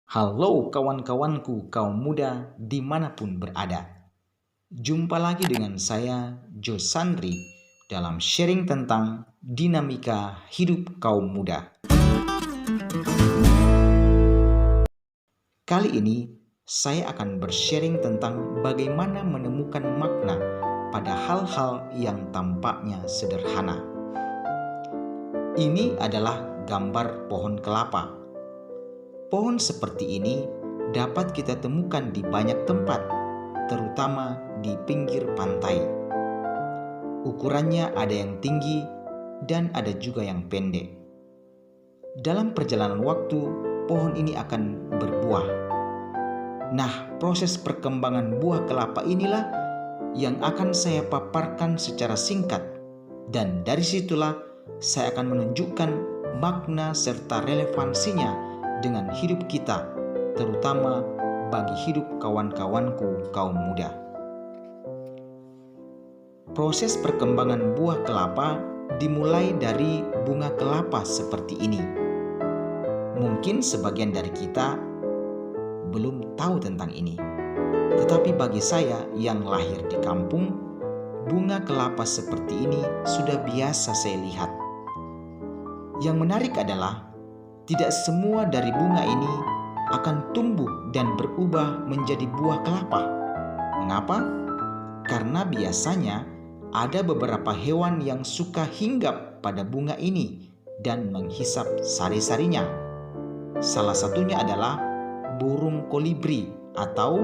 Halo kawan-kawanku kaum muda dimanapun berada. Jumpa lagi dengan saya Josandri dalam sharing tentang dinamika hidup kaum muda. Kali ini saya akan bersharing tentang bagaimana menemukan makna pada hal-hal yang tampaknya sederhana. Ini adalah gambar pohon kelapa. Pohon seperti ini dapat kita temukan di banyak tempat, terutama di pinggir pantai. Ukurannya ada yang tinggi dan ada juga yang pendek. Dalam perjalanan waktu, pohon ini akan berbuah. Nah, proses perkembangan buah kelapa inilah yang akan saya paparkan secara singkat, dan dari situlah saya akan menunjukkan makna serta relevansinya dengan hidup kita, terutama bagi hidup kawan-kawanku kaum muda. Proses perkembangan buah kelapa dimulai dari bunga kelapa seperti ini. Mungkin sebagian dari kita belum tahu tentang ini, tetapi bagi saya yang lahir di kampung, bunga kelapa seperti ini sudah biasa saya lihat. Yang menarik adalah tidak semua dari bunga ini akan tumbuh dan berubah menjadi buah kelapa. Mengapa? Karena biasanya ada beberapa hewan yang suka hinggap pada bunga ini dan menghisap sari-sarinya. Salah satunya adalah burung kolibri atau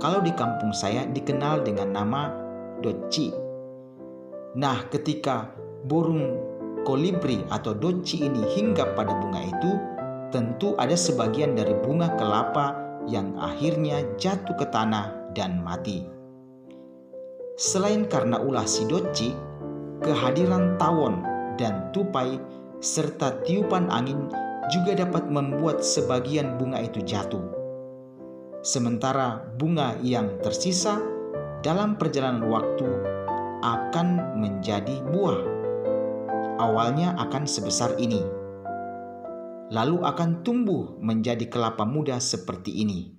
kalau di kampung saya dikenal dengan nama doci. Nah, ketika burung kolibri atau doci ini hinggap pada bunga itu, tentu ada sebagian dari bunga kelapa yang akhirnya jatuh ke tanah dan mati. Selain karena ulah si doci, kehadiran tawon dan tupai serta tiupan angin juga dapat membuat sebagian bunga itu jatuh. Sementara bunga yang tersisa dalam perjalanan waktu akan menjadi buah. Awalnya akan sebesar ini, lalu akan tumbuh menjadi kelapa muda seperti ini.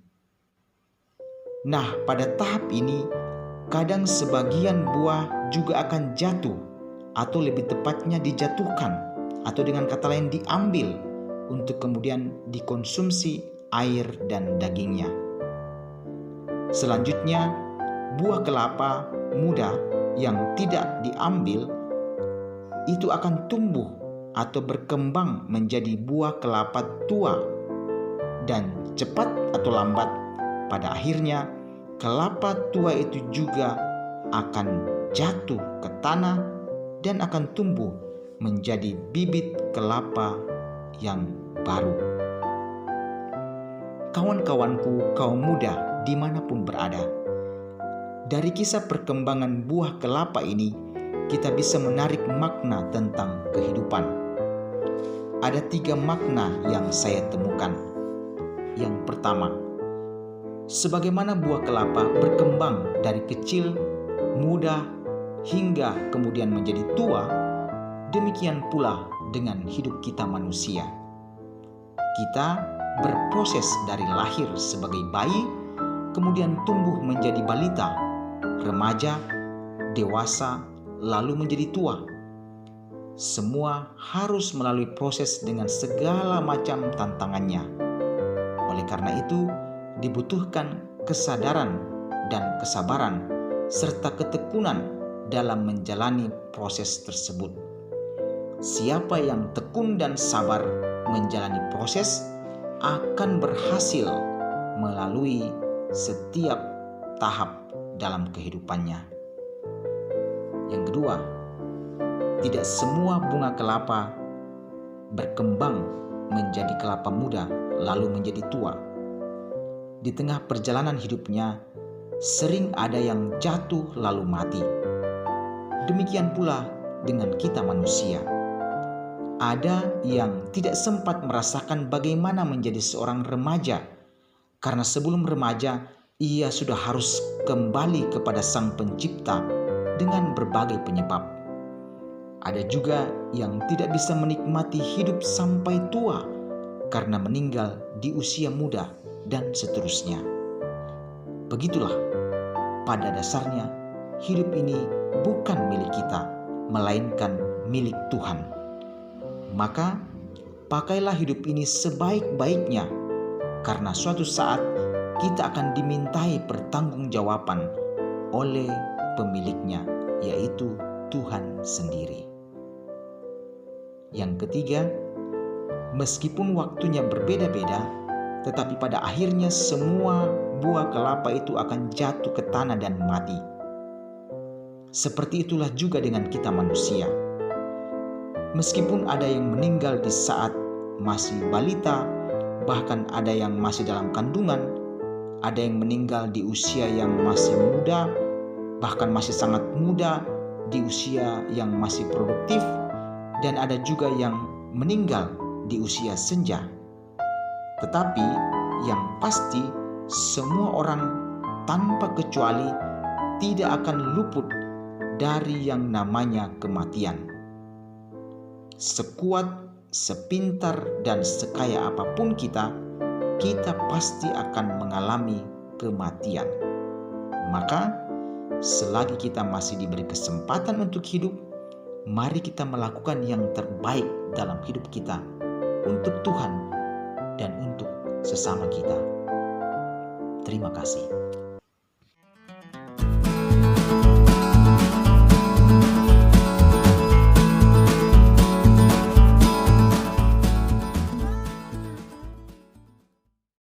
Nah, pada tahap ini, kadang sebagian buah juga akan jatuh, atau lebih tepatnya dijatuhkan, atau dengan kata lain diambil untuk kemudian dikonsumsi air dan dagingnya. Selanjutnya, buah kelapa muda yang tidak diambil itu akan tumbuh atau berkembang menjadi buah kelapa tua, dan cepat atau lambat pada akhirnya kelapa tua itu juga akan jatuh ke tanah dan akan tumbuh menjadi bibit kelapa yang baru. Kawan-kawanku kaum muda dimanapun berada, dari kisah perkembangan buah kelapa ini kita bisa menarik makna tentang kehidupan. Ada 3 makna yang saya temukan. Yang pertama, sebagaimana buah kelapa berkembang dari kecil, muda, hingga kemudian menjadi tua, demikian pula dengan hidup kita manusia. Kita berproses dari lahir sebagai bayi, kemudian tumbuh menjadi balita, remaja, dewasa, lalu menjadi tua. Semua harus melalui proses dengan segala macam tantangannya. Oleh karena itu, dibutuhkan kesadaran dan kesabaran serta ketekunan dalam menjalani proses tersebut. Siapa yang tekun dan sabar menjalani proses akan berhasil melalui setiap tahap dalam kehidupannya. Yang kedua, tidak semua bunga kelapa berkembang menjadi kelapa muda lalu menjadi tua. Di tengah perjalanan hidupnya, sering ada yang jatuh lalu mati. Demikian pula dengan kita manusia. Ada yang tidak sempat merasakan bagaimana menjadi seorang remaja, karena sebelum remaja ia sudah harus kembali kepada Sang Pencipta dengan berbagai penyebab. Ada juga yang tidak bisa menikmati hidup sampai tua karena meninggal di usia muda dan seterusnya. Begitulah, pada dasarnya hidup ini bukan milik kita, melainkan milik Tuhan. Maka pakailah hidup ini sebaik-baiknya, karena suatu saat kita akan dimintai pertanggungjawaban oleh pemiliknya, yaitu Tuhan sendiri. Yang ketiga, meskipun waktunya berbeda-beda, tetapi pada akhirnya semua buah kelapa itu akan jatuh ke tanah dan mati. Seperti itulah juga dengan kita manusia. Meskipun ada yang meninggal di saat masih balita, bahkan ada yang masih dalam kandungan, ada yang meninggal di usia yang masih muda, bahkan masih sangat muda, di usia yang masih produktif, dan ada juga yang meninggal di usia senja. Tetapi yang pasti, semua orang tanpa kecuali tidak akan luput dari yang namanya kematian. Sekuat, sepintar, dan sekaya apapun kita pasti akan mengalami kematian. Maka, selagi kita masih diberi kesempatan untuk hidup, mari kita melakukan yang terbaik dalam hidup kita untuk Tuhan dan untuk sesama kita. Terima kasih.